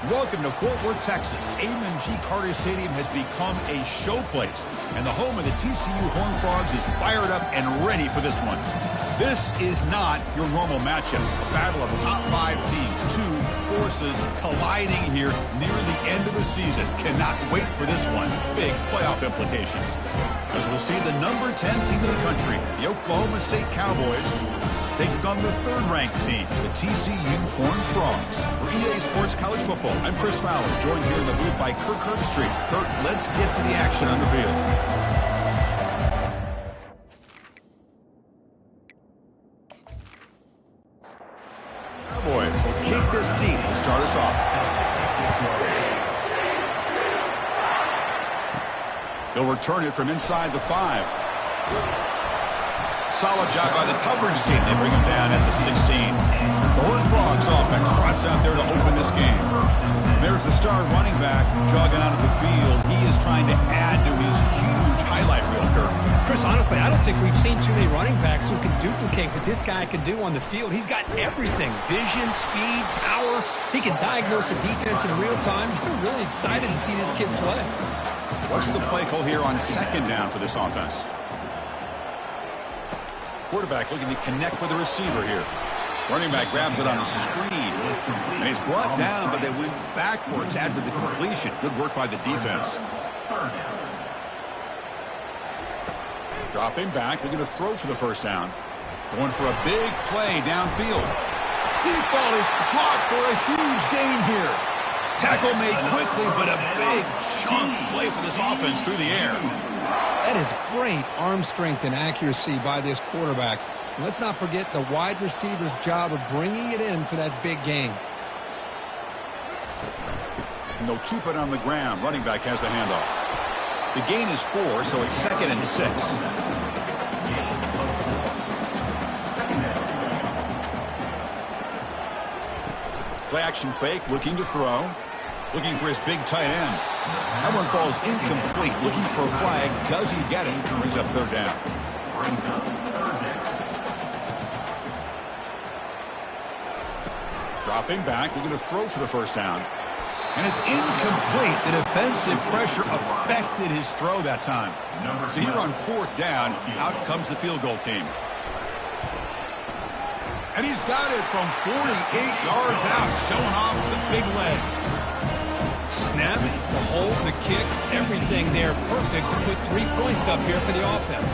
Welcome to Fort Worth, Texas. Amon G. Carter Stadium has become a show place, and the home of the TCU Horned Frogs is fired up and ready for this one. This is not your normal matchup. A battle of top 5 teams, 2 forces colliding here near the end of the season. Cannot wait for this one. Big playoff implications. As we'll see the number 10 team in the country, the Oklahoma State Cowboys, taking on the 3rd-ranked team, the TCU Horned Frogs. For EA Sports College Football, I'm Chris Fowler, joined here in the booth by Kirk Herbstreit. Kirk, let's get to the action on the field. Cowboys will kick this deep to start us off. They'll return it from inside the 5. Solid job by the coverage team. They bring him down at the 16. The Horned Frogs offense trots out there to open this game. There's the star running back jogging out of the field. He is trying to add to his huge highlight reel, Kirk. Chris, honestly, I don't think we've seen too many running backs who can duplicate what this guy can do on the field. He's got everything. Vision, speed, power. He can diagnose a defense in real time. I'm really excited to see this kid play. What's the play call here on 2nd down for this offense? Quarterback looking to connect with the receiver here. Running back grabs it on a screen. And he's brought down, but they went backwards after the completion. Good work by the defense. Dropping back, looking to throw for the 1st down. Going for a big play downfield. Deep ball is caught for a huge gain here. Tackle made quickly, but a big chunk play for this offense through the air. That is great arm strength and accuracy by this quarterback. And let's not forget the wide receiver's job of bringing it in for that big gain. And they'll keep it on the ground. Running back has the handoff. The gain is 4, so it's 2nd and 6. Play action fake, looking to throw. Looking for his big tight end. That one falls incomplete. Looking for a flag. Doesn't get it. Brings up 3rd down. Dropping back. Looking to throw for the 1st down. And it's incomplete. The defensive pressure affected his throw that time. So here on 4th down, out comes the field goal team. And he's got it from 48 yards out, showing off the big leg. Snap, the hold, the kick, everything there perfect to put 3 points up here for the offense.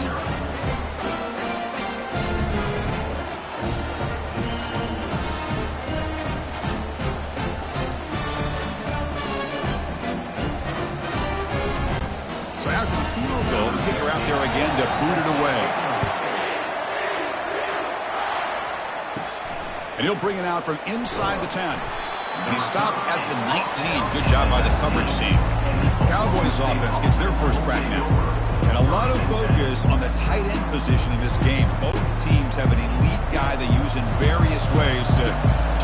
So after the field goal, the kicker out there again to boot it away. And he'll bring it out from inside the 10. And he stopped at the 19. Good job by the coverage team. Cowboys offense gets their first crack now. And a lot of focus on the tight end position in this game. Both teams have an elite guy they use in various ways to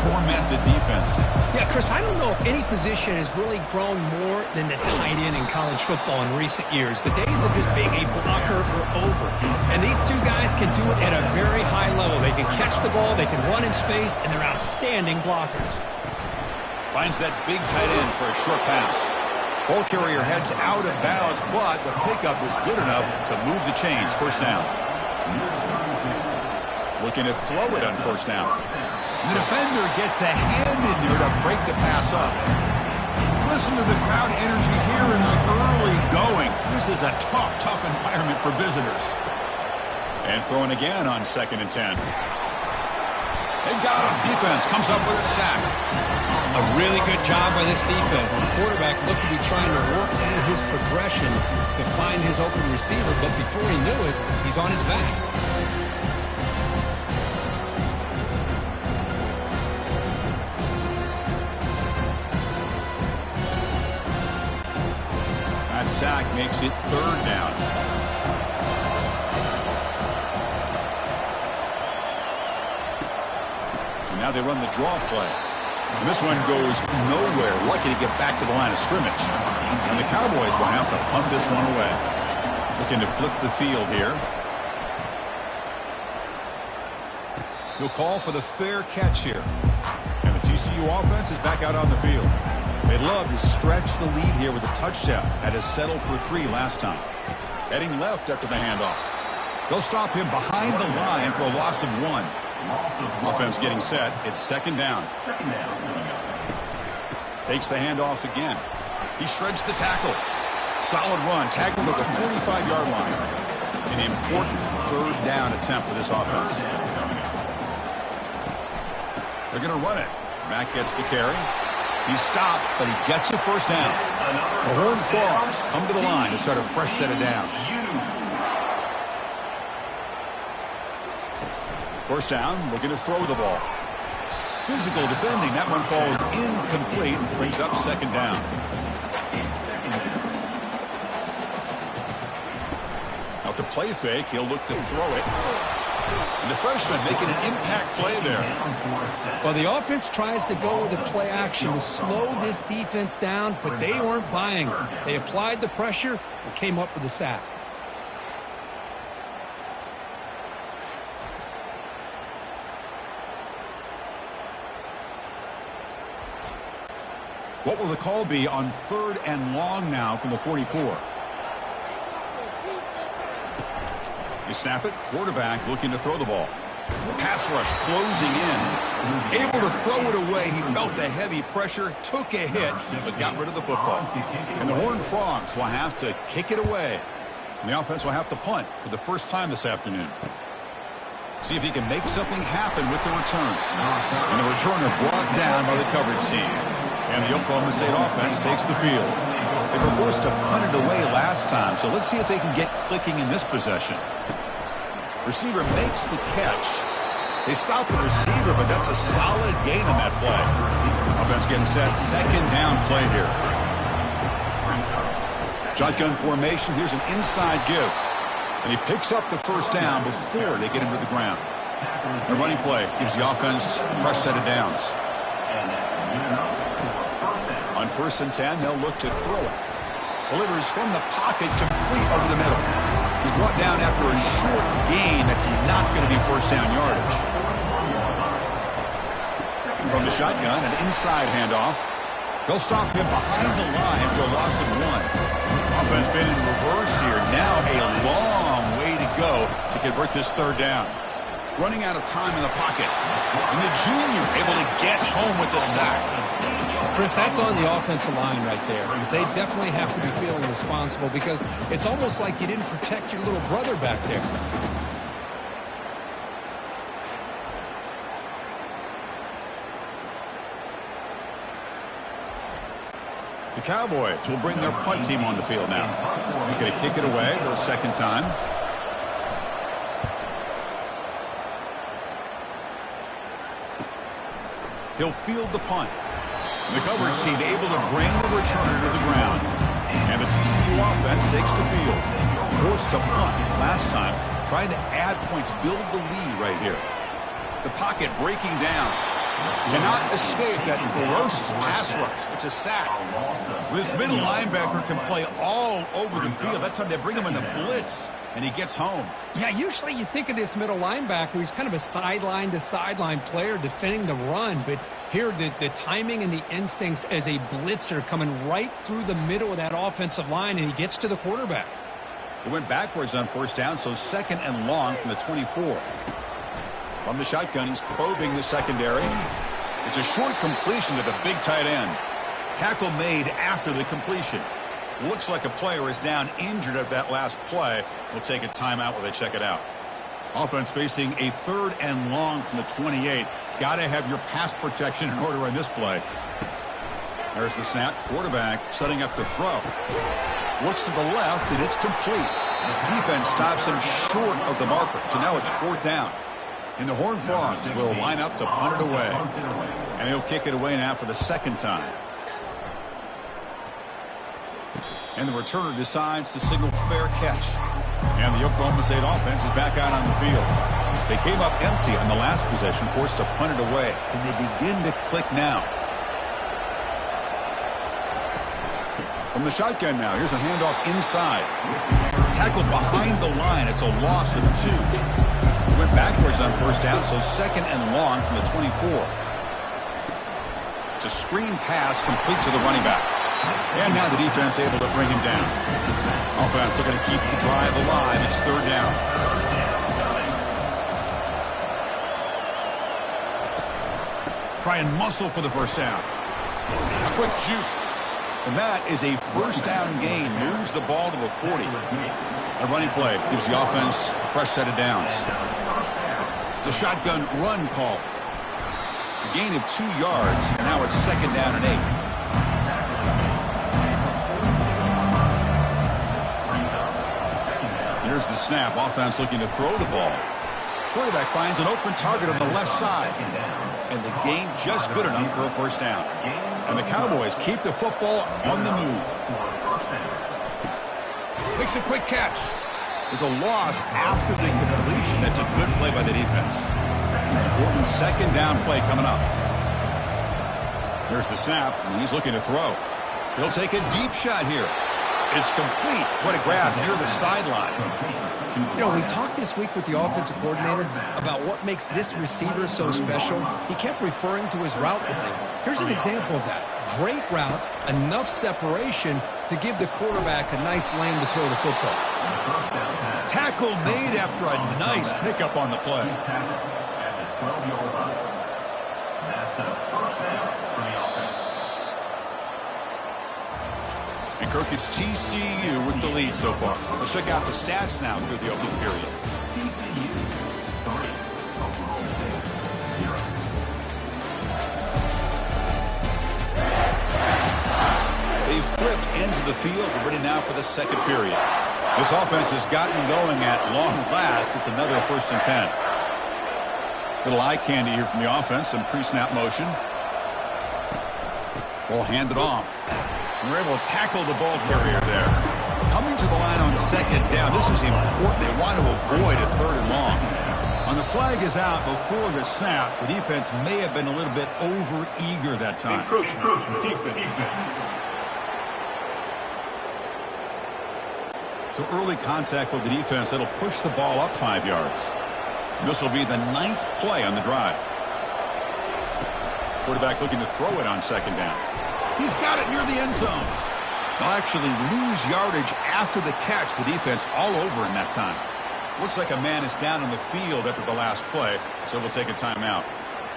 torment a defense. Yeah, Chris, I don't know if any position has really grown more than the tight end in college football in recent years. The days of just being a blocker are over. And these two guys can do it at a very high level. They can catch the ball, they can run in space, and they're outstanding blockers. Finds that big tight end for a short pass. Ball carrier heads out of bounds, but the pickup was good enough to move the chains. 1st down. Looking to throw it on 1st down. The defender gets a hand in there to break the pass up. Listen to the crowd energy here in the early going. This is a tough environment for visitors. And throwing again on 2nd and 10. They got him. Defense comes up with a sack. A really good job by this defense. The quarterback looked to be trying to work through his progressions to find his open receiver, but before he knew it, he's on his back. That sack makes it 3rd down. And now they run the draw play. And this one goes nowhere. Lucky to get back to the line of scrimmage. And the Cowboys will have to punt this one away. Looking to flip the field here. He'll call for the fair catch here. And the TCU offense is back out on the field. They'd love to stretch the lead here with a touchdown. That is settled for 3 last time. Heading left after the handoff. They'll stop him behind the line for a loss of 1. Offense getting set. It's second down. Takes the handoff again. He shreds the tackle. Solid run. Tackled at the 45-yard line. An important third down attempt for this offense. They're going to run it. Mack gets the carry. He's stopped, but he gets a first down. The Horned Frogs come to the line to start a fresh set of downs. First down, looking to throw the ball. Physical defending. That one falls incomplete and brings up second down. Now to play fake, he'll look to throw it. And the freshman making an impact play there. Well, the offense tries to go with the play action to slow this defense down, but they weren't buying it. They applied the pressure and came up with the sack. What will the call be on 3rd and long now from the 44? You snap it. Quarterback looking to throw the ball. The pass rush closing in. Able to throw it away. He felt the heavy pressure, took a hit, but got rid of the football. And the Horned Frogs will have to kick it away. And the offense will have to punt for the first time this afternoon. See if he can make something happen with the return. And the returner brought down by the coverage team. And the Oklahoma State offense takes the field. They were forced to punt it away last time, so let's see if they can get clicking in this possession. Receiver makes the catch. They stop the receiver, but that's a solid gain on that play. Offense getting set. Second down play here. Shotgun formation. Here's an inside give. And he picks up the first down before they get him to the ground. The running play gives the offense a fresh set of downs. On 1st and 10, they'll look to throw it. Delivers from the pocket, complete over the middle. He's brought down after a short gain that's not going to be first down yardage. From the shotgun, an inside handoff. They'll stop him behind the line for a loss of 1. Offense been in reverse here. Now a long way to go to convert this third down. Running out of time in the pocket. And the junior able to get home with the sack. Chris, that's on the offensive line right there. They definitely have to be feeling responsible because it's almost like you didn't protect your little brother back there. The Cowboys will bring their punt team on the field now. They're going to kick it away for the second time. He'll field the punt. The coverage team able to bring the returner to the ground. And the TCU offense takes the field. Forced to punt last time. Trying to add points, build the lead right here. The pocket breaking down. Cannot escape that ferocious pass rush. It's a sack. This middle linebacker can play all over the field. That time they bring him in the blitz, and he gets home. Yeah, usually you think of this middle linebacker. He's kind of a sideline-to-sideline player defending the run. But here, the timing and the instincts as a blitzer coming right through the middle of that offensive line, and he gets to the quarterback. He went backwards on first down, so 2nd and long from the 24. From the shotgun, he's probing the secondary. It's a short completion to the big tight end. Tackle made after the completion. Looks like a player is down injured at that last play. We'll take a timeout while they check it out. Offense facing a 3rd and long from the 28. Got to have your pass protection in order on this play. There's the snap. Quarterback setting up the throw. Looks to the left, and it's complete. Defense stops him short of the marker, so now it's 4th down. And the Horned Frogs will line up to punt it away. And he'll kick it away now for the 2nd time. And the returner decides to signal fair catch. And the Oklahoma State offense is back out on the field. They came up empty on the last possession, forced to punt it away. Can they begin to click now? From the shotgun now, here's a handoff inside. Tackled behind the line. It's a loss of 2. Went backwards on first down, so 2nd and long from the 24. It's a screen pass complete to the running back. And now the defense able to bring him down. Offense looking to keep the drive alive. It's third down. Try and muscle for the first down. A quick juke. And that is a first down gain. Moves the ball to the 40. A running play gives the offense a fresh set of downs. It's a shotgun run call. A gain of 2 yards, and now it's second down and 8. Here's the snap. Offense looking to throw the ball. Quarterback finds an open target on the left side. And the gain just good enough for a first down. And the Cowboys keep the football on the move. Makes a quick catch. There's a loss after the completion. That's a good play by the defense. Important second down play coming up. There's the snap, and he's looking to throw. He'll take a deep shot here. It's complete. What a grab near the sideline. You know, we talked this week with the offensive coordinator about what makes this receiver so special. He kept referring to his route running. Here's an example of that. Great route, enough separation to give the quarterback a nice lane to throw the football. Tackle made after a nice pickup on the play. And Kirk, it's TCU with the lead so far. Let's check out the stats now through the opening period. They've flipped ends of the field. We're ready now for the second period. This offense has gotten going at long last. It's another 1st and 10. Little eye candy here from the offense. Some pre-snap motion. Ball handed off. And we're able to tackle the ball carrier there. Coming to the line on second down. This is important. They want to avoid a 3rd and long. On the flag is out before the snap. The defense may have been a little bit over-eager that time. Encroachment. Defense. So early contact with the defense. That'll push the ball up 5 yards. And this will be the 9th play on the drive. Quarterback looking to throw it on second down. He's got it near the end zone. They'll actually lose yardage after the catch. The defense all over in that time. Looks like a man is down on the field after the last play, so we'll take a timeout.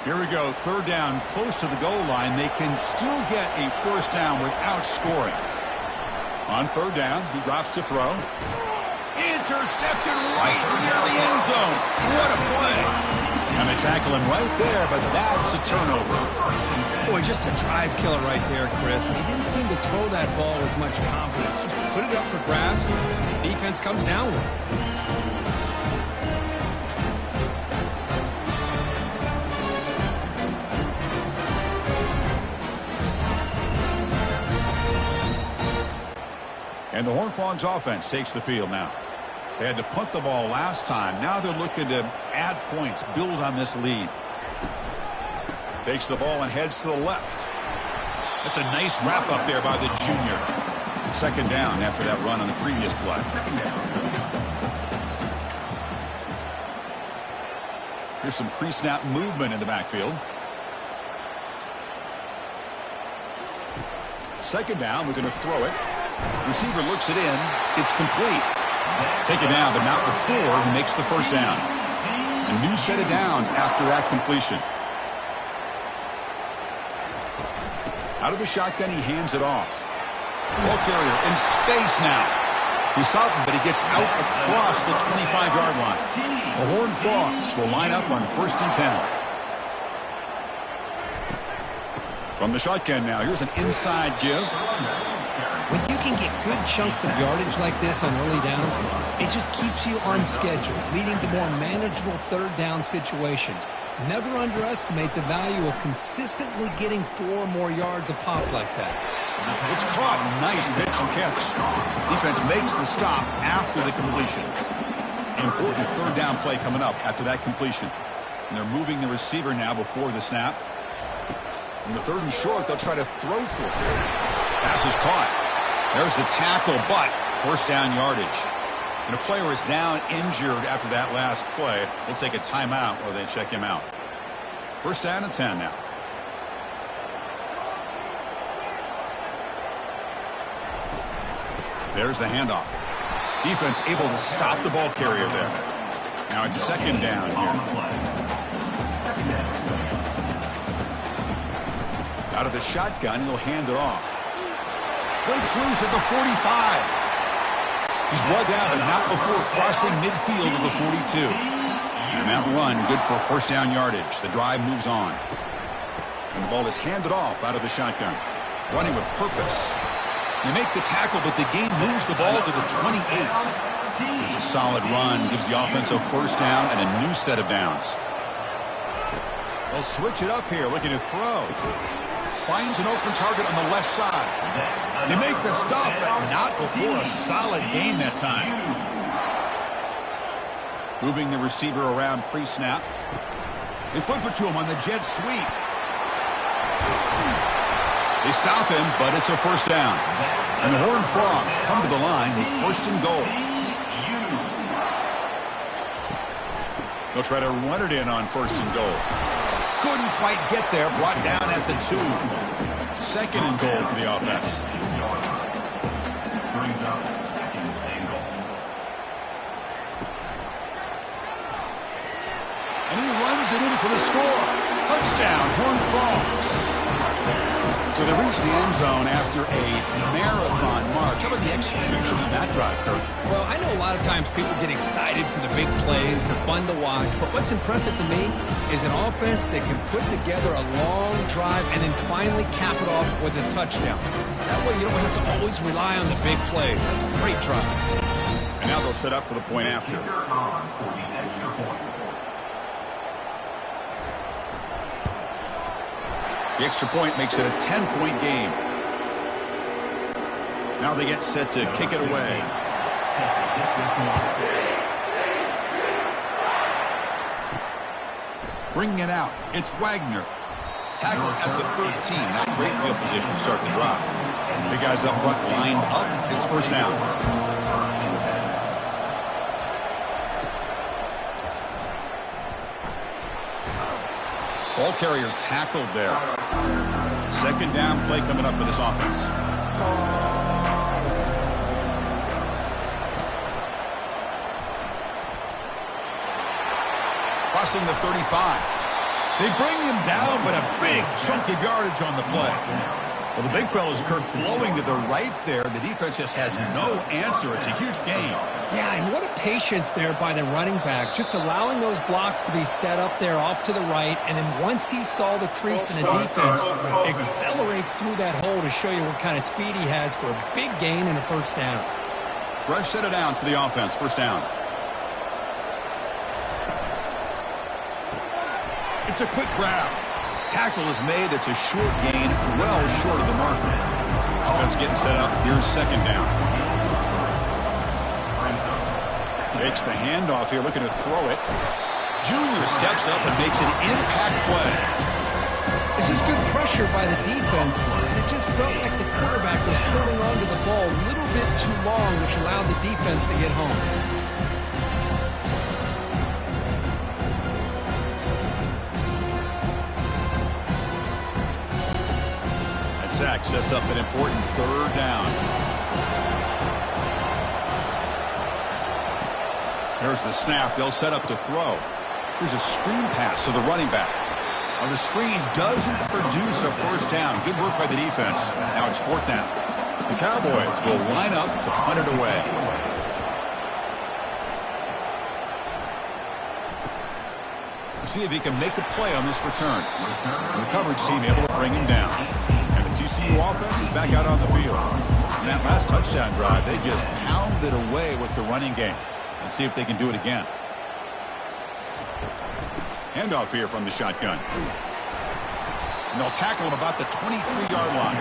Here we go. Third down, close to the goal line. They can still get a first down without scoring. On third down, he drops to throw. Intercepted right near the end zone. What a play. And they tackle him right there, but that's a turnover. Boy, just a drive killer right there, Chris. He didn't seem to throw that ball with much confidence. Just put it up for grabs. The defense comes down with it. And the Horned Frogs offense takes the field now. They had to punt the ball last time. Now they're looking to add points, build on this lead. Takes the ball and heads to the left. That's a nice wrap up there by the junior. Second down after that run on the previous play. Here's some pre-snap movement in the backfield. Second down, we're going to throw it. Receiver looks it in. It's complete. Take it down, but not before he makes the first down. A new set of downs after that completion. Out of the shotgun, he hands it off. Ball carrier in space now. He's stopping, but he gets out across the 25-yard line. The Horned Frogs will line up on 1st and 10. From the shotgun now, here's an inside give. When you can get good chunks of yardage like this on early downs, it just keeps you on schedule, leading to more manageable third down situations. Never underestimate the value of consistently getting 4 or more yards a pop like that. It's caught. Nice pitch and catch. Defense makes the stop after the completion. Important third down play coming up after that completion. And they're moving the receiver now before the snap. In the 3rd and short, they'll try to throw for it. Pass is caught. There's the tackle, but first down yardage. And a player is down injured after that last play. We'll take a timeout while they check him out. First down and 10 now. There's the handoff. Defense able to stop the ball carrier there. Now it's second down here. Out of the shotgun, he'll hand it off. Breaks loose at the 45. He's brought down, but not before crossing midfield of the 42. And that run, good for first down yardage. The drive moves on. And the ball is handed off out of the shotgun. Running with purpose. They make the tackle, but the game moves the ball to the 28. It's a solid run. Gives the offense a first down and a new set of downs. They'll switch it up here, looking to throw. Finds an open target on the left side. They make the stop, but not before a solid gain that time. Moving the receiver around pre-snap. They flip it to him on the jet sweep. They stop him, but it's a first down. And the Horned Frogs come to the line with first and goal. They'll try to run it in on first and goal. Couldn't quite get there, brought down at the 2. Second and goal for the offense. And he runs it in for the score. Touchdown, Horned Frogs. So they reach the end zone after a marathon march. How about the execution on that drive, Kurt? Well, I know a lot of times people get excited for the big plays. They're fun to watch. But what's impressive to me is an offense that can put together a long drive and then finally cap it off with a touchdown. That way you don't have to always rely on the big plays. That's a great drive. And now they'll set up for the point after. The extra point makes it a 10-point game. Now they get set to kick it away. Bringing it out. It's Wagner. Tackle at the 13. Not great field position to start the drive. Big guys up front lined up. It's first down. Ball carrier tackled there. Second down play coming up for this offense. Crossing the 35. They bring him down, but a big chunk of yardage on the play. Well, the big fellow's Kurt flowing to the right there. The defense just has no answer. It's a huge gain. Yeah, and what a patience there by the running back, just allowing those blocks to be set up there off to the right, and then once he saw the crease in the defense, accelerates through that hole to show you what kind of speed he has for a big gain and a first down. Fresh set of downs for the offense, first down. It's a quick grab. Tackle is made. It's a short gain, well short of the marker. Offense getting set up. Here's second down. Takes the handoff here, looking to throw it. Junior steps up and makes an impact play. This is good pressure by the defense, and it just felt like the quarterback was holding on to the ball a little bit too long, which allowed the defense to get home. That sack sets up an important third down. There's the snap. They'll set up to throw. Here's a screen pass to the running back. Now the screen doesn't produce a first down. Good work by the defense. Now it's fourth down. The Cowboys will line up to punt it away. We'll see if he can make the play on this return. The coverage team able to bring him down. And the TCU offense is back out on the field. In that last touchdown drive, they just pounded away with the running game. Let's see if they can do it again. Handoff here from the shotgun. And they'll tackle him about the 23-yard line.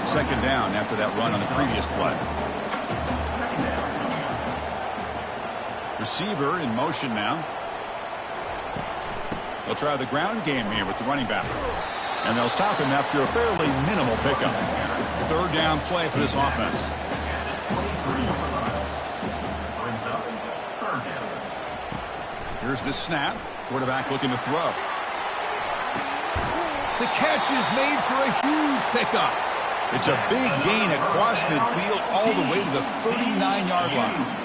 Second down after that run on the previous play. Receiver in motion now. They'll try the ground game here with the running back. And they'll stop him after a fairly minimal pickup. Third down play for this offense. Here's the snap. Quarterback looking to throw. The catch is made for a huge pickup. It's a big gain across midfield all the way to the 39-yard line.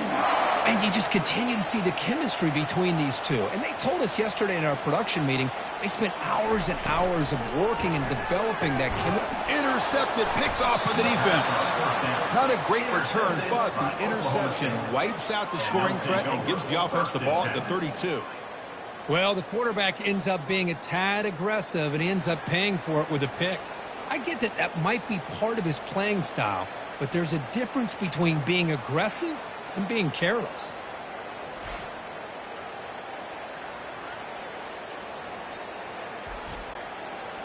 And you just continue to see the chemistry between these two. And they told us yesterday in our production meeting, they spent hours and hours of working and developing that chemistry. Intercepted, picked off by the defense. Not a great return, but the interception wipes out the scoring threat and gives the offense the ball at the 32. Well, the quarterback ends up being a tad aggressive, and he ends up paying for it with a pick. I get that that might be part of his playing style, but there's a difference between being aggressive and being careless.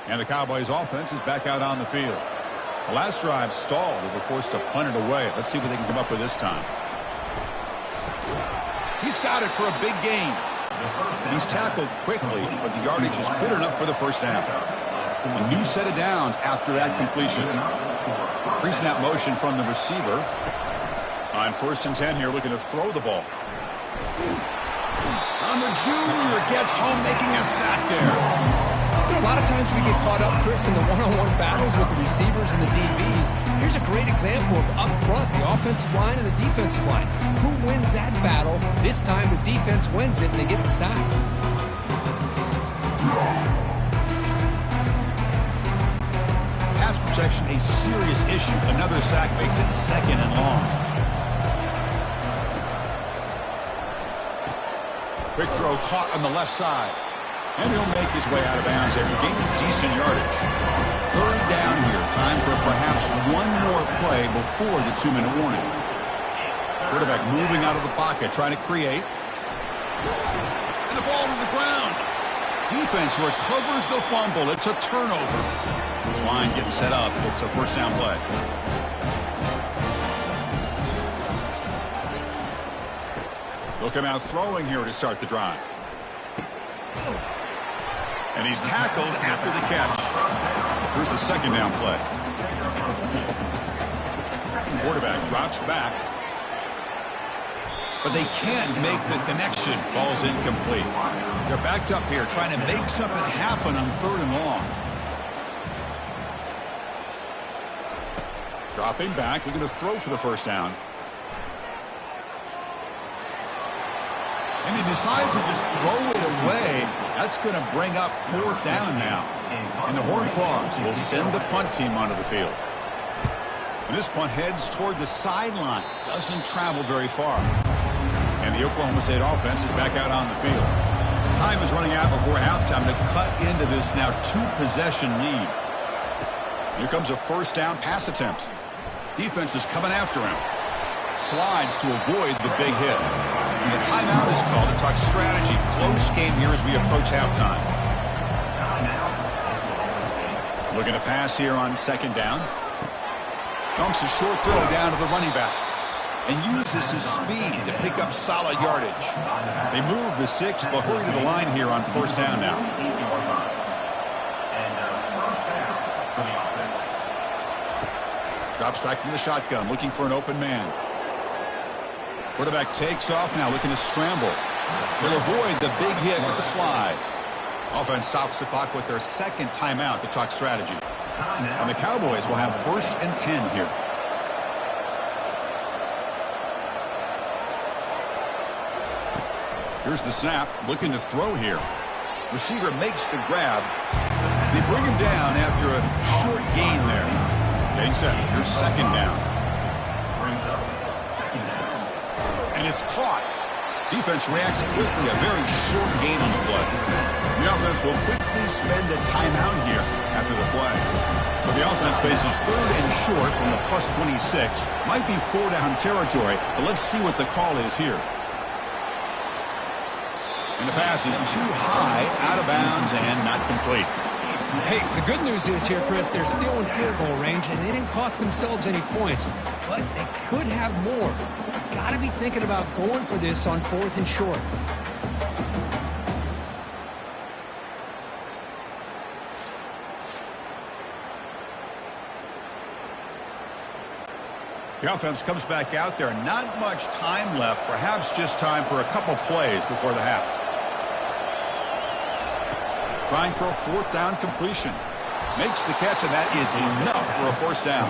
And the Cowboys offense is back out on the field. The last drive stalled. They were forced to punt it away. Let's see what they can come up with this time. He's got it for a big gain. He's tackled quickly, but the yardage is good enough for the first down. A new set of downs after that completion. Pre-snap motion from the receiver. On 1st and 10 here, looking to throw the ball. And the junior gets home, making a sack there. You know, a lot of times we get caught up, Chris, in the one-on-one battles with the receivers and the DBs. Here's a great example of up front, the offensive line and the defensive line. Who wins that battle? This time the defense wins it, and they get the sack. Pass protection, a serious issue. Another sack makes it 2nd and long. Quick throw caught on the left side. And he'll make his way out of bounds after gaining decent yardage. 3rd down here. Time for perhaps one more play before the 2-minute warning. Quarterback moving out of the pocket, trying to create. And the ball to the ground. Defense recovers the fumble. It's a turnover. This line getting set up. It's a 1st down play. They'll come out throwing here to start the drive. And he's tackled after the catch. Here's the 2nd down play. Quarterback drops back. But they can't make the connection. Ball's incomplete. They're backed up here trying to make something happen on 3rd and long. Dropping back. Looking to throw for the 1st down. And he decides to just throw it away. That's going to bring up 4th down now. And the Horned Frogs will send the punt team onto the field. And this punt heads toward the sideline. Doesn't travel very far. And the Oklahoma State offense is back out on the field. Time is running out before halftime to cut into this now 2-possession lead. Here comes a 1st down pass attempt. Defense is coming after him. Slides to avoid the big hit. And the timeout is called to talk strategy. Close game here as we approach halftime. Looking to pass here on 2nd down. Dumps a short throw down to the running back. And uses his speed to pick up solid yardage. They move the 6, but hurry to the line here on 1st down now. Drops back from the shotgun, looking for an open man. Quarterback takes off now, looking to scramble. They'll avoid the big hit with the slide. Offense stops the clock with their 2nd timeout to talk strategy. And the Cowboys will have 1st and 10 here. Here's the snap, looking to throw here. Receiver makes the grab. They bring him down after a short gain there. Getting set, here's 2nd down. And it's caught. Defense reacts quickly, a very short gain on the play. The offense will quickly spend a timeout here after the play. So the offense faces 3rd and short from the +26. Might be 4-down territory, but let's see what the call is here. And the pass is too high, out of bounds, and not complete. Hey, the good news is here, Chris, they're still in field goal range, and they didn't cost themselves any points. But they could have more. Got to be thinking about going for this on 4th and short. The offense comes back out there. Not much time left. Perhaps just time for a couple plays before the half. Trying for a 4th down completion. Makes the catch, and that is enough for a first down.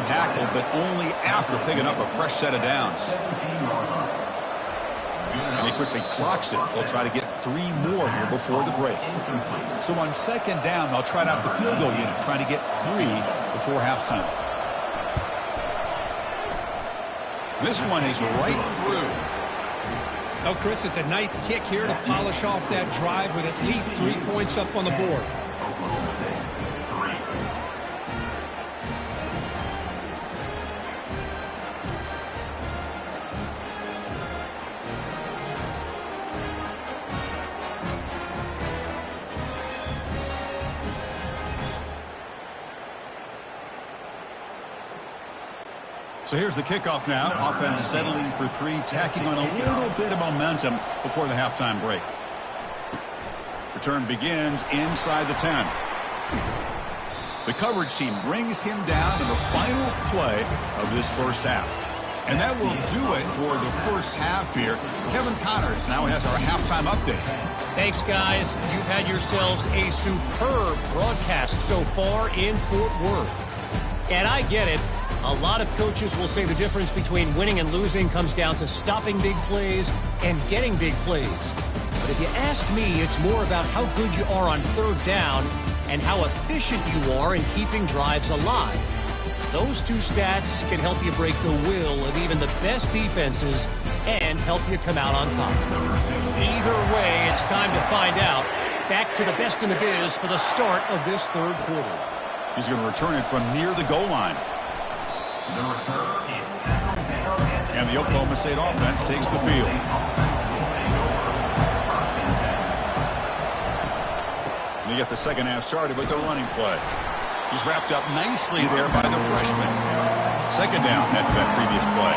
Tackled, but only after picking up a fresh set of downs. And he quickly clocks it. They'll try to get 3 more here before the break. So on second down, they'll try out the field goal unit, trying to get 3 before halftime. This one is right through. Oh, Chris, it's a nice kick here to polish off that drive with at least 3 points up on the board. So here's the kickoff now. Offense settling for 3, tacking on a little bit of momentum before the halftime break. Return begins inside the 10. The coverage team brings him down to the final play of this first half. And that will do it for the first half here. Kevin Connors now has our halftime update. Thanks, guys. You've had yourselves a superb broadcast so far in Fort Worth. And I get it. A lot of coaches will say the difference between winning and losing comes down to stopping big plays and getting big plays. But if you ask me, it's more about how good you are on third down and how efficient you are in keeping drives alive. Those 2 stats can help you break the will of even the best defenses and help you come out on top. Either way, it's time to find out. Back to the best in the biz for the start of this third quarter. He's going to return it from near the goal line. And the Oklahoma State offense takes the field. And they get the second half started with the running play. He's wrapped up nicely there by the freshman. Second down after that previous play.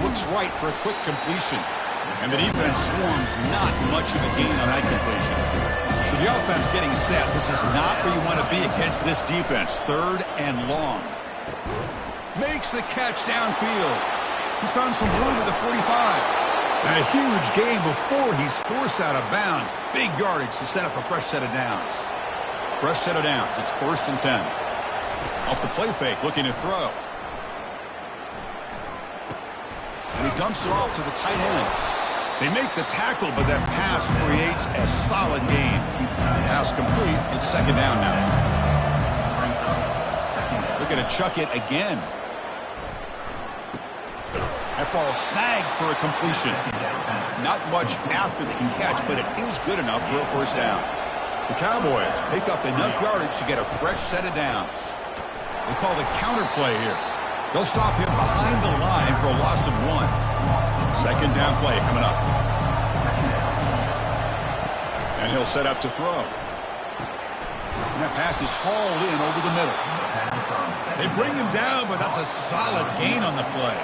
Looks right for a quick completion. And the defense swarms, not much of a gain on that completion. So the offense getting set. This is not where you want to be against this defense. Third and long. Makes the catch downfield. He's found some room at the 45. And a huge gain before he's forced out of bounds. Big yardage to set up a fresh set of downs. Fresh set of downs. It's 1st and 10. Off the play fake, looking to throw. And he dumps it off to the tight end. They make the tackle, but that pass creates a solid gain. Pass complete. It's second down now. Looking to chuck it again. That ball snagged for a completion. Not much after the catch, but it is good enough for a first down. The Cowboys pick up enough yardage to get a fresh set of downs. They call the counter play here. They'll stop him behind the line for a loss of 1. Second down play coming up. And he'll set up to throw. And that pass is hauled in over the middle. They bring him down, but that's a solid gain on the play.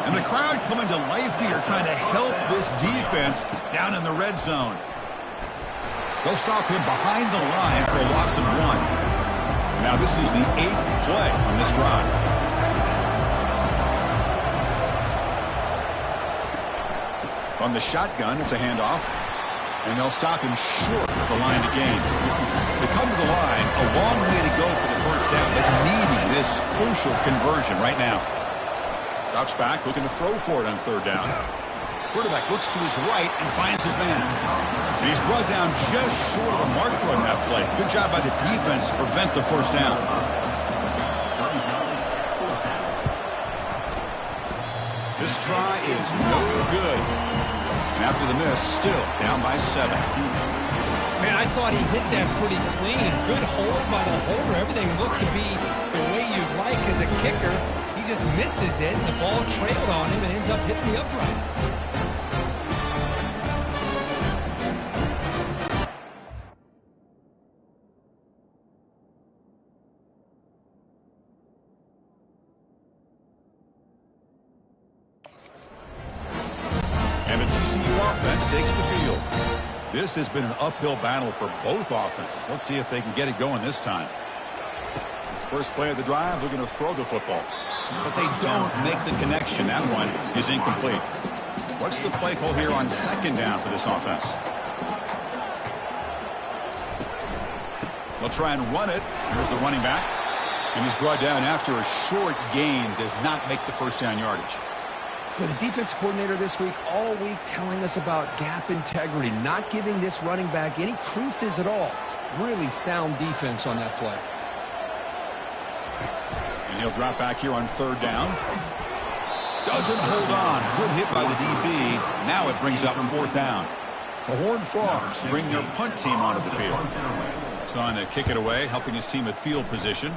And the crowd coming to life here, trying to help this defense down in the red zone. They'll stop him behind the line for a loss of 1. Now this is the 8th play on this drive. On the shotgun, it's a handoff. And they'll stop him short of the line to gain. They come to the line, a long way to go for the first down, but needing this crucial conversion right now. Drops back, looking to throw for it on third down. Quarterback looks to his right and finds his man. And he's brought down just short of a marker on that play. Good job by the defense to prevent the first down. This try is no good. And after the miss, still down by 7. Man, I thought he hit that pretty clean. Good hold by the holder. Everything looked to be the way you'd like as a kicker. He just misses it, and the ball trailed on him and ends up hitting the upright. And the TCU offense takes the field. This has been an uphill battle for both offenses. Let's see if they can get it going this time. First play of the drive, they're going to throw the football. But they don't make the connection. That one is incomplete. What's the play call here on second down for this offense? They'll try and run it. Here's the running back. And he's brought down after a short gain. Does not make the first down yardage. For the defense coordinator this week, all week telling us about gap integrity, not giving this running back any creases at all. Really sound defense on that play. And he'll drop back here on third down. Doesn't hold on. Good hit by the DB. Now it brings up fourth down. The Horned Frogs bring their punt team onto the field. He's on to kick it away, helping his team with field position.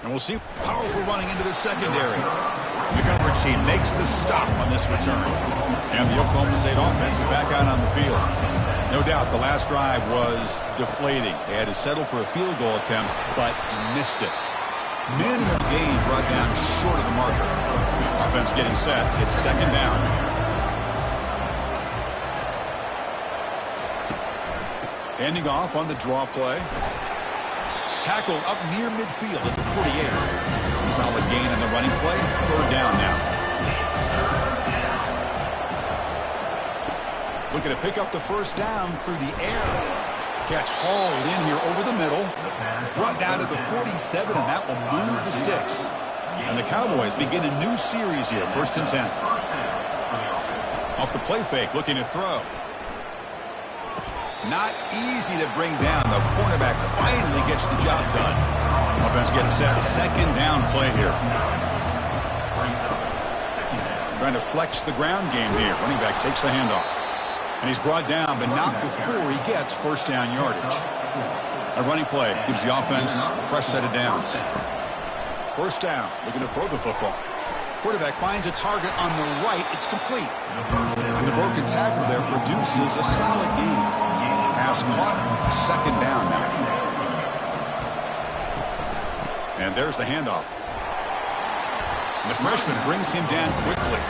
And we'll see powerful running into the secondary. The coverage team makes the stop on this return. And the Oklahoma State offense is back out on the field. No doubt the last drive was deflating. They had to settle for a field goal attempt, but missed it. Minimal gain brought down short of the marker. Offense getting set. It's second down. Handing off on the draw play. Tackle up near midfield at the 48. Solid gain on the running play. Third down now. Looking to pick up the first down through the air. Catch hauled in here over the middle. Brought down to the 47, and that will move the sticks. And the Cowboys begin a new series here. First and 10. Off the play fake, looking to throw. Not easy to bring down. The cornerback finally gets the job done. Offense getting set. Second down play here. Trying to flex the ground game here. Running back takes the handoff. And he's brought down, but not before he gets first down yardage. A running play gives the offense a fresh set of downs. First down. Looking to throw the football. Quarterback finds a target on the right. It's complete. And the broken tackle there produces a solid gain. Pass caught, second down now. And there's the handoff. And the freshman brings him down quickly.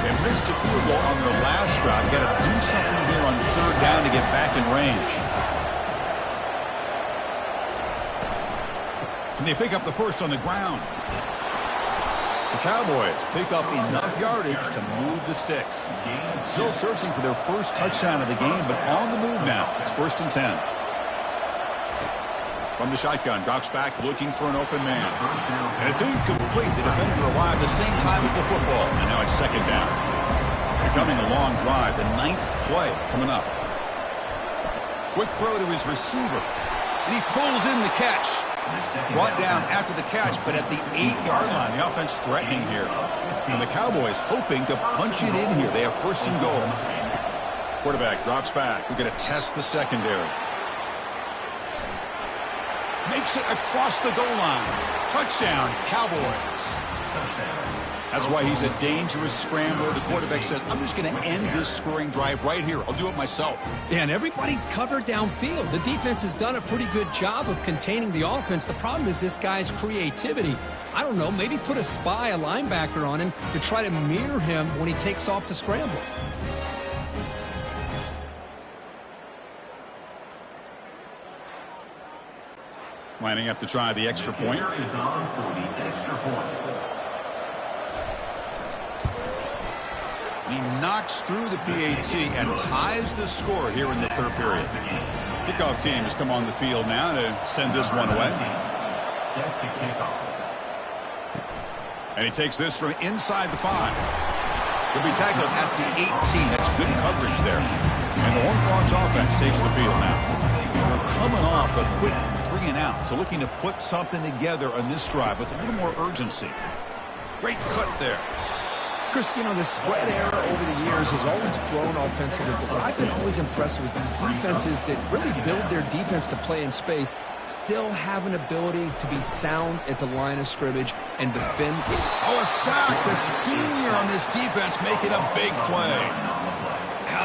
They missed a field goal on their last drive. Got to do something here on third down to get back in range. And they pick up the first on the ground. The Cowboys pick up enough yardage to move the sticks. Still searching for their first touchdown of the game, but on the move now. It's first and 10. From the shotgun, drops back looking for an open man. And it's incomplete. The defender arrived the same time as the football. And now it's second down. Becoming a long drive. The 9th play coming up. Quick throw to his receiver. And he pulls in the catch. Brought down after the catch, but at the 8-yard line. The offense threatening here. And the Cowboys hoping to punch it in here. They have first and goal. Quarterback drops back. We're going to test the secondary. Makes it across the goal line. Touchdown, Cowboys. That's why he's a dangerous scrambler. The quarterback says, I'm just going to end this scoring drive right here. I'll do it myself. Yeah, and everybody's covered downfield. The defense has done a pretty good job of containing the offense. The problem is this guy's creativity. I don't know, maybe put a spy, a linebacker on him to try to mirror him when he takes off to scramble. Lining up to try the extra point. He knocks through the PAT and ties the score here in the third period. Kickoff team has come on the field now to send this one away. And he takes this from inside the 5. He'll be tackled at the 18. That's good coverage there. And the Horned Frogs offense takes the field now. We're coming off a quick 3-and-out, so looking to put something together on this drive with a little more urgency. Great cut there. Chris, you know, the spread era over the years has always grown offensively, but what I've been always impressed with defenses that really build their defense to play in space still have an ability to be sound at the line of scrimmage and defend. Oh, a sack. The senior on this defense making a big play.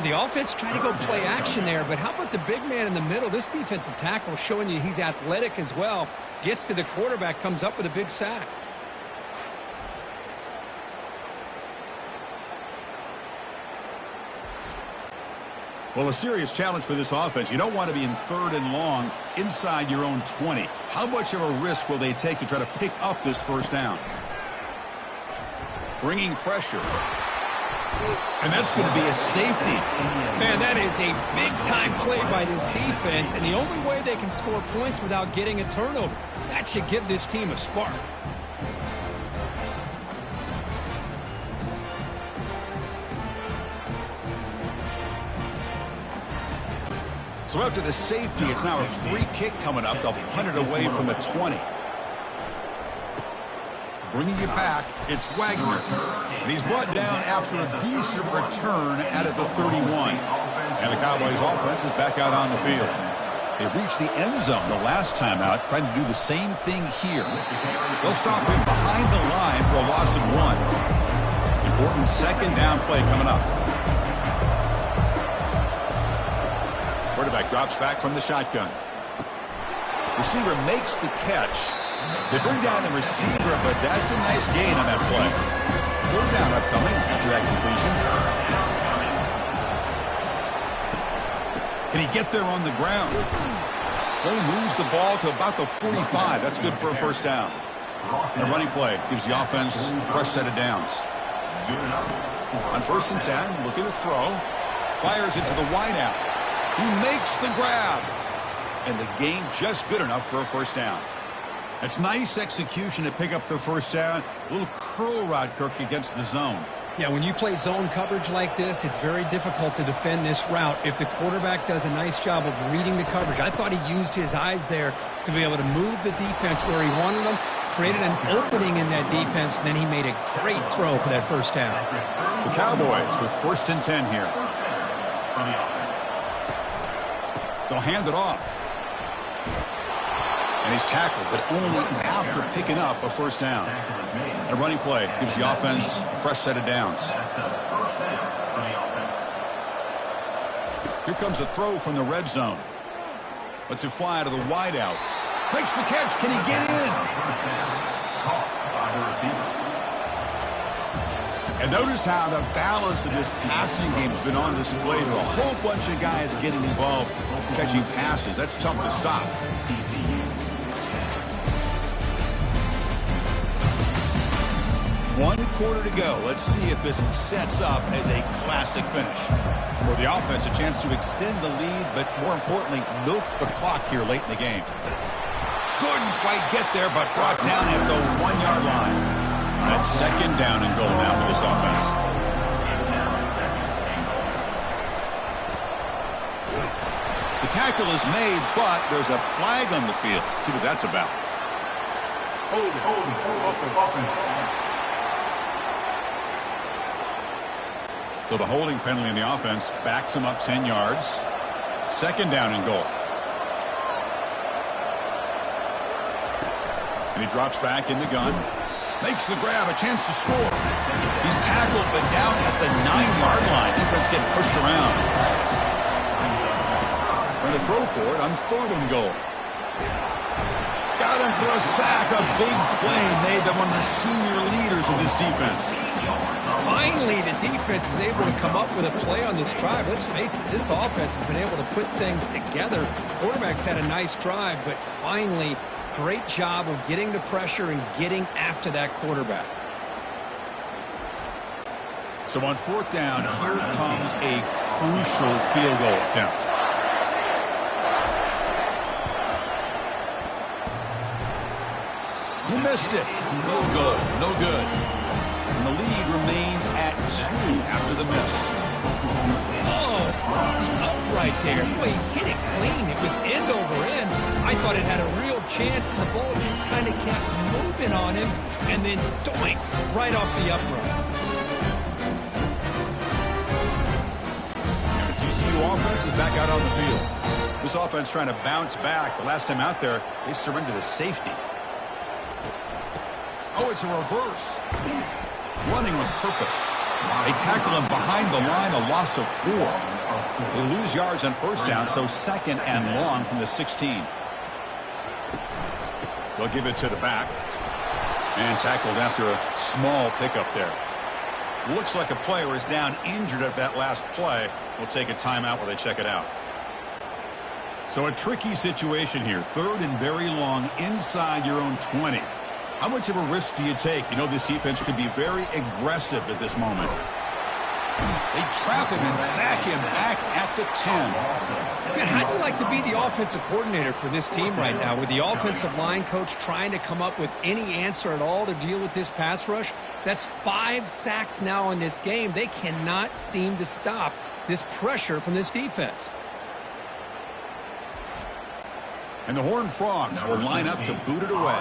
The offense tried to go play action there, but how about the big man in the middle? This defensive tackle showing you he's athletic as well. Gets to the quarterback, comes up with a big sack. Well, a serious challenge for this offense. You don't want to be in third and long inside your own 20. How much of a risk will they take to try to pick up this first down? bringing pressure. And that's going to be a safety. Man, that is a big-time play by this defense, and the only way they can score points without getting a turnover. That should give this team a spark. So after the safety, it's now a free kick coming up. They'll punt it away from the 20. Bringing it back, it's Wagner. And he's brought down after a decent return out of the 31. And the Cowboys offense is back out on the field. They reached the end zone the last time out, trying to do the same thing here. They'll stop him behind the line for a loss of 1. Important second down play coming up. Quarterback drops back from the shotgun. Receiver makes the catch. They bring down the receiver, but that's a nice gain on that play. Third down upcoming after that completion. Can he get there on the ground? Play moves the ball to about the 45. That's good for a first down. And the running play gives the offense a fresh set of downs. On 1st and 10, looking to throw. Fires it to the wideout. He makes the grab. And the gain just good enough for a first down. That's nice execution to pick up the first down. A little curl rod, Kirk, against the zone. Yeah, when you play zone coverage like this, it's very difficult to defend this route if the quarterback does a nice job of reading the coverage. I thought he used his eyes there to be able to move the defense where he wanted them, created an opening in that defense, and then he made a great throw for that first down. The Cowboys with 1st and 10 here. They'll hand it off. And he's tackled, but only after picking up a first down. A running play gives the offense a fresh set of downs. Here comes a throw from the red zone. Lets it fly to the wideout. Makes the catch. Can he get in? And notice how the balance of this passing game has been on display. There are a whole bunch of guys getting involved catching passes. That's tough to stop. 1 quarter to go. Let's see if this sets up as a classic finish. For the offense, a chance to extend the lead, but more importantly, milk the clock here late in the game. Couldn't quite get there, but brought down at the 1-yard line. That's second down and goal now for this offense. The tackle is made, but there's a flag on the field. Let's see what that's about. So the holding penalty in the offense backs him up 10 yards. Second down and goal. And he drops back in the gun. Makes the grab, a chance to score. He's tackled, but down at the 9-yard line. Defense getting pushed around. Going to throw for it on 3rd and goal. Got him for a sack. A big play made them one of the senior leaders of this defense. Finally, the defense is able to come up with a play on this drive. Let's face it, this offense has been able to put things together. Quarterback's had a nice drive, but finally, great job of getting the pressure and getting after that quarterback. So on 4th down, here comes a crucial field goal attempt. He missed it. Field goal, no good. And the lead remains at 2 after the miss. Oh, off the upright there. Boy, he hit it clean. It was end over end. I thought it had a real chance, and the ball just kind of kept moving on him, and then doink, right off the upright. And the TCU offense is back out on the field. This offense trying to bounce back. The last time out there, they surrendered a safety. Oh, it's a reverse. Running with purpose. They tackle him behind the line, a loss of 4. They lose yards on 1st down, so 2nd and long from the 16. They'll give it to the back. And tackled after a small pickup there. Looks like a player is down injured at that last play. We'll take a timeout while they check it out. So a tricky situation here. 3rd and very long inside your own 20. How much of a risk do you take? You know this defense could be very aggressive at this moment. They trap him and sack him back at the 10. Man, how do you like to be the offensive coordinator for this team right now with the offensive line coach trying to come up with any answer at all to deal with this pass rush? That's 5 sacks now in this game. They cannot seem to stop this pressure from this defense. And the Horned Frogs will line up to boot it away.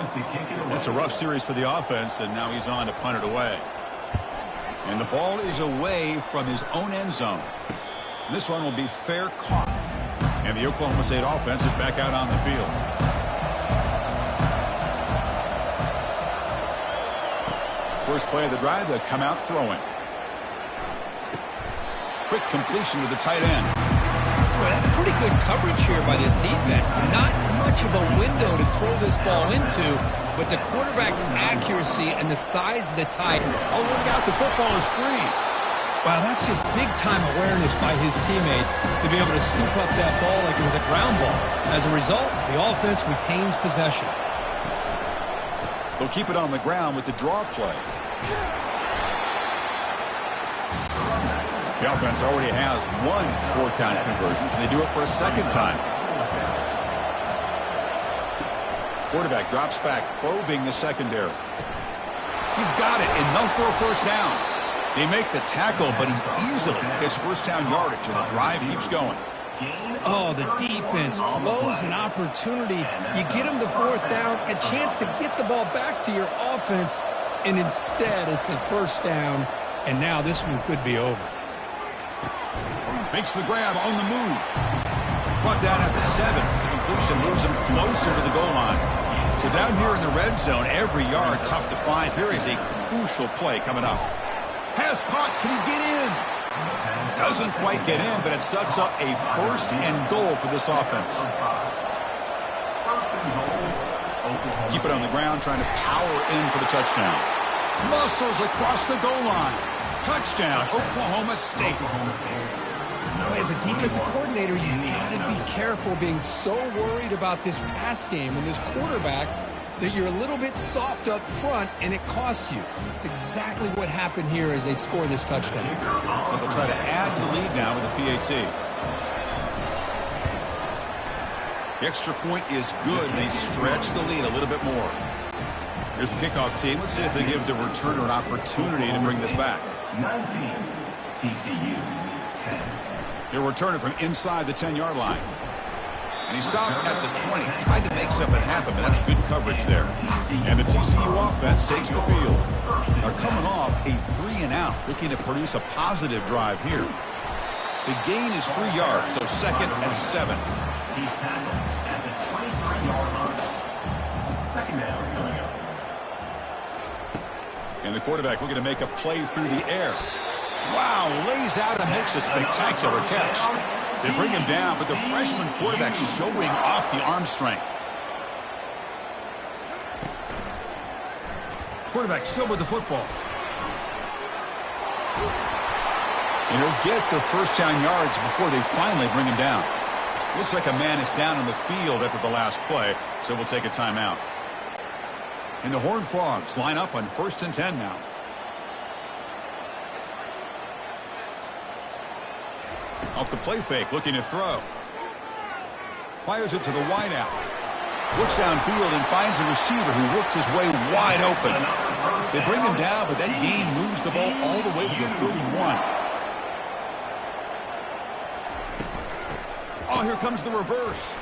It's a rough series for the offense, and now he's on to punt it away. And the ball is away from his own end zone. This one will be fair caught. And the Oklahoma State offense is back out on the field. First play of the drive, they'll come out throwing. Quick completion to the tight end. Well, that's pretty good coverage here by this defense. Not much of a window to throw this ball into, but the quarterback's accuracy and the size of the tight. Oh, look out, the football is free. Wow, that's just big-time awareness by his teammate to be able to scoop up that ball like it was a ground ball. As a result, the offense retains possession. They'll keep it on the ground with the draw play. The offense already has one 4th-down conversion. Can they do it for a second time? Quarterback drops back, probing the secondary. He's got it, enough for a first down. They make the tackle, but he easily gets first down yardage, and the drive keeps going. Oh, the defense blows an opportunity. You get him the 4th down, a chance to get the ball back to your offense, and instead it's a first down, and now this one could be over. Makes the grab on the move. Brought down at the 7. The completion moves him closer to the goal line. So down here in the red zone, every yard tough to find. Here is a crucial play coming up. Pass caught. Can he get in? Doesn't quite get in, but it sets up a 1st and goal for this offense. Keep it on the ground, trying to power in for the touchdown. Muscles across the goal line. Touchdown, Oklahoma State. As a defensive coordinator, you've got to be careful being so worried about this pass game and this quarterback that you're a little bit soft up front and it costs you. It's exactly what happened here as they score this touchdown. So they'll try to add to the lead now with the PAT. The extra point is good, and they stretch the lead a little bit more. Here's the kickoff team. Let's see if they give the returner an opportunity to bring this back. 19, TCU, 10. He'll return it from inside the 10-yard line. And he stopped at the 20. Tried to make something happen, but that's good coverage there. And the TCU offense takes the field. They're coming off a 3-and-out, looking to produce a positive drive here. The gain is 3 yards, so 2nd and 7. He's tackled at the 23-yard line. 2nd down coming up. And the quarterback looking to make a play through the air. Wow, lays out and makes a spectacular catch. They bring him down, but the freshman quarterback showing off the arm strength. Quarterback still with the football. And he'll get the first down yards before they finally bring him down. Looks like a man is down on the field after the last play, so we'll take a timeout. And the Horned Frogs line up on 1st and 10 now. Off the play fake, looking to throw. Fires it to the wideout. Looks downfield and finds a receiver who worked his way wide open. They bring him down, but that gain moves the ball all the way to the 31. Oh, here comes the reverse.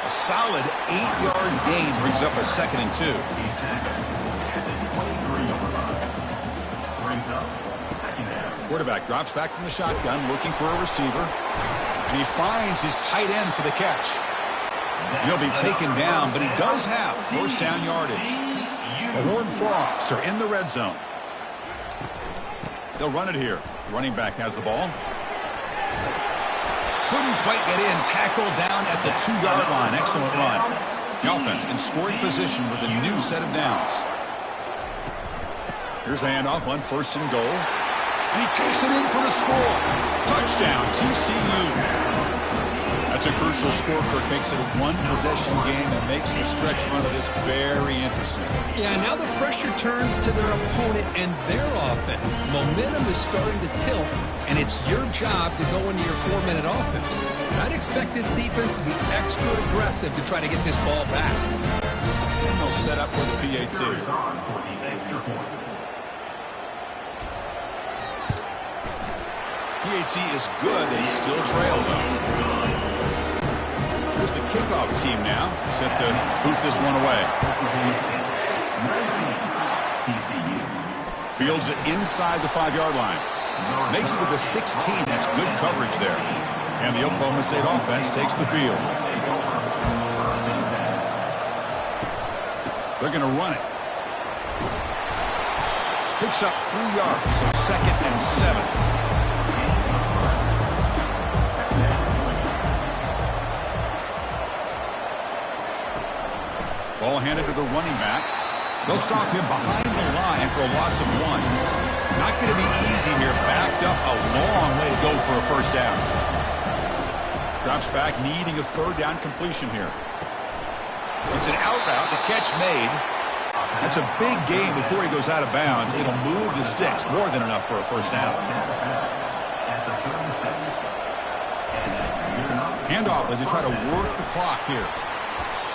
A solid 8-yard gain brings up a 2nd and 2. Quarterback drops back from the shotgun, looking for a receiver. And he finds his tight end for the catch. He'll be taken down, but he does have first down yardage. The Horned Frogs are in the red zone. They'll run it here. The running back has the ball. Couldn't quite get in. Tackled down at the 2-yard line. Excellent run. The offense in scoring position with a new set of downs. Here's the handoff on 1st and goal. And he takes it in for the score. Touchdown, TCU. A That's a crucial score, Kirk. Makes it a one-possession game and makes the stretch run of this very interesting. Yeah, now the pressure turns to their opponent and their offense. Momentum is starting to tilt, and it's your job to go into your 4-minute offense. And I'd expect this defense to be extra aggressive to try to get this ball back. And they'll set up for the PAT. PAT is good. They still trail, though. Here's the kickoff team now, set to boot this one away. TCU. Fields it inside the 5-yard line. Makes it to the 16. That's good coverage there. And the Oklahoma State offense takes the field. They're going to run it. Picks up 3 yards, so 2nd and 7. Ball handed to the running back. They'll stop him behind the line for a loss of 1. Not going to be easy here. Backed up a long way to go for a first down. Drops back, needing a 3rd down completion here. It's an out route. The catch made. That's a big gain before he goes out of bounds. It'll move the sticks. More than enough for a first down. Handoff as they try to work the clock here.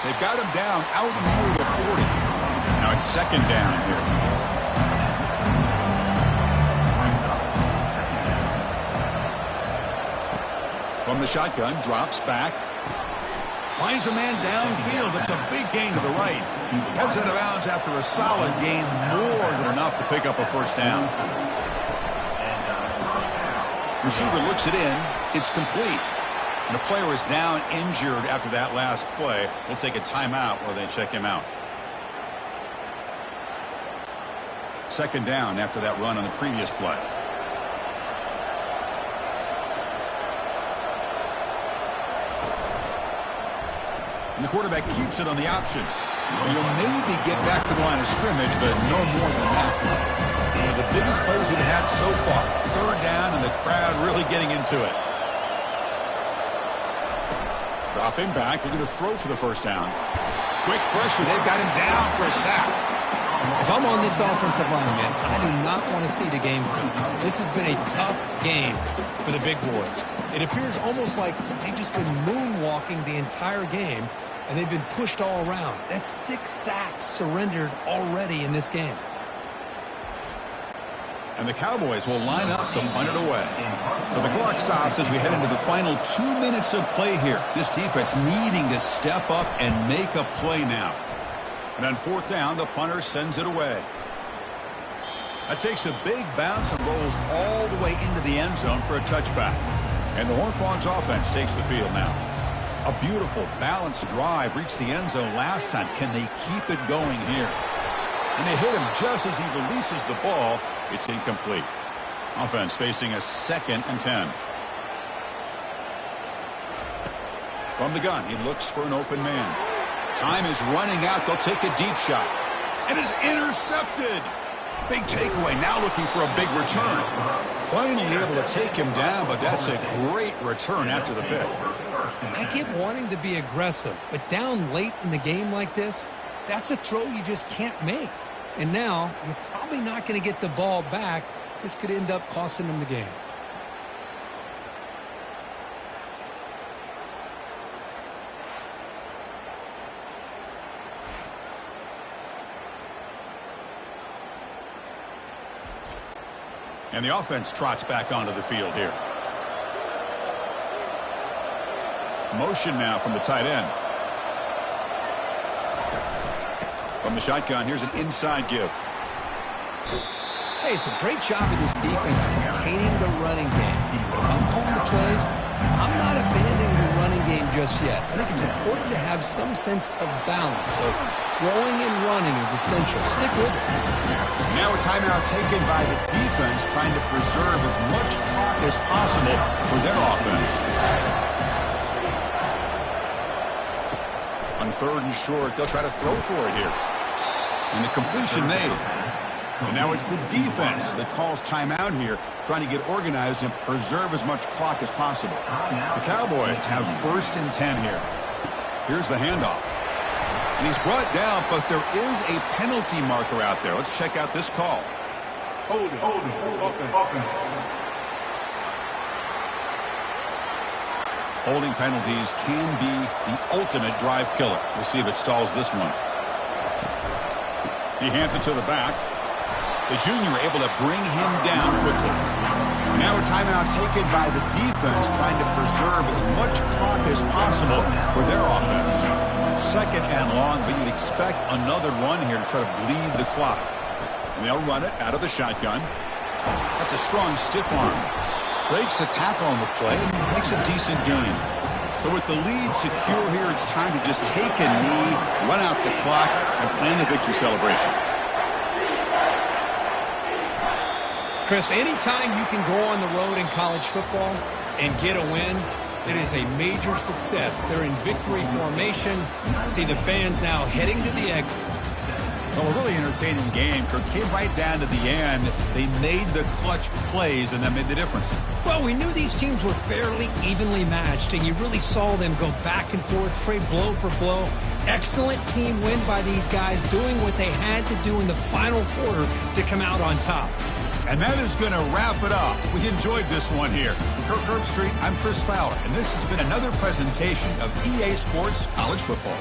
They've got him down out near the 40. Now it's 2nd down here. From the shotgun, drops back. Finds a man downfield. That's a big gain to the right. Heads out of bounds after a solid gain, more than enough to pick up a first down. Receiver looks it in. It's complete. And the player is down injured after that last play. We'll take a timeout while they check him out. 2nd down after that run on the previous play. And the quarterback keeps it on the option. You'll maybe get back to the line of scrimmage, but no more than that. One of the biggest plays we've had so far. 3rd down, and the crowd really getting into it. Drop him back. They're going to throw for the first down. Quick pressure. They've got him down for a sack. If I'm on this offensive line, man, I do not want to see the game film. This has been a tough game for the big boys. It appears almost like they've just been moonwalking the entire game, and they've been pushed all around. That's 6 sacks surrendered already in this game. And the Cowboys will line up to punt it away. So the clock stops as we head into the final 2 minutes of play here. This defense needing to step up and make a play now. And on 4th down, the punter sends it away. That takes a big bounce and rolls all the way into the end zone for a touchback. And the Horned Frogs offense takes the field now. A beautiful, balanced drive reached the end zone last time. Can they keep it going here? And they hit him just as he releases the ball. It's incomplete. Offense facing a 2nd and 10. From the gun, he looks for an open man. Time is running out. They'll take a deep shot. And is intercepted. Big takeaway. Now looking for a big return. Finally able to take him down, but that's a great return after the pick. I get wanting to be aggressive, but down late in the game like this, that's a throw you just can't make. And now, you're probably not going to get the ball back. This could end up costing them the game. And the offense trots back onto the field here. Motion now from the tight end. From the shotgun, here's an inside give. Hey, it's a great job of this defense containing the running game. But if I'm calling the plays, I'm not abandoning the running game just yet. I think it's important to have some sense of balance. So throwing and running is essential. Stick with it. Now a timeout taken by the defense, trying to preserve as much clock as possible for their offense. On 3rd and short, they'll try to throw for it here. And the completion made. And now it's the defense that calls timeout here, trying to get organized and preserve as much clock as possible. The Cowboys have 1st and 10 here. Here's the handoff. And he's brought down, but there is a penalty marker out there. Let's check out this call. Hold it. Holding penalties can be the ultimate drive killer. We'll see if it stalls this one. He hands it to the back. The junior able to bring him down quickly. Now a timeout taken by the defense, trying to preserve as much clock as possible for their offense. 2nd and long, but you'd expect another run here to try to bleed the clock. And they'll run it out of the shotgun. That's a strong stiff arm. Breaks a tackle on the play and makes a decent gain. So with the lead secure here, it's time to just take a knee, run out the clock, and plan the victory celebration. Chris, anytime you can go on the road in college football and get a win, it is a major success. They're in victory formation. See the fans now heading to the exits. Well, a really entertaining game. Kirk came right down to the end. They made the clutch plays, and that made the difference. Well, we knew these teams were fairly evenly matched, and you really saw them go back and forth, trade blow for blow. Excellent team win by these guys, doing what they had to do in the final quarter to come out on top. And that is going to wrap it up. We enjoyed this one here. From Kirk Herbstreit, I'm Chris Fowler, and this has been another presentation of EA Sports College Football.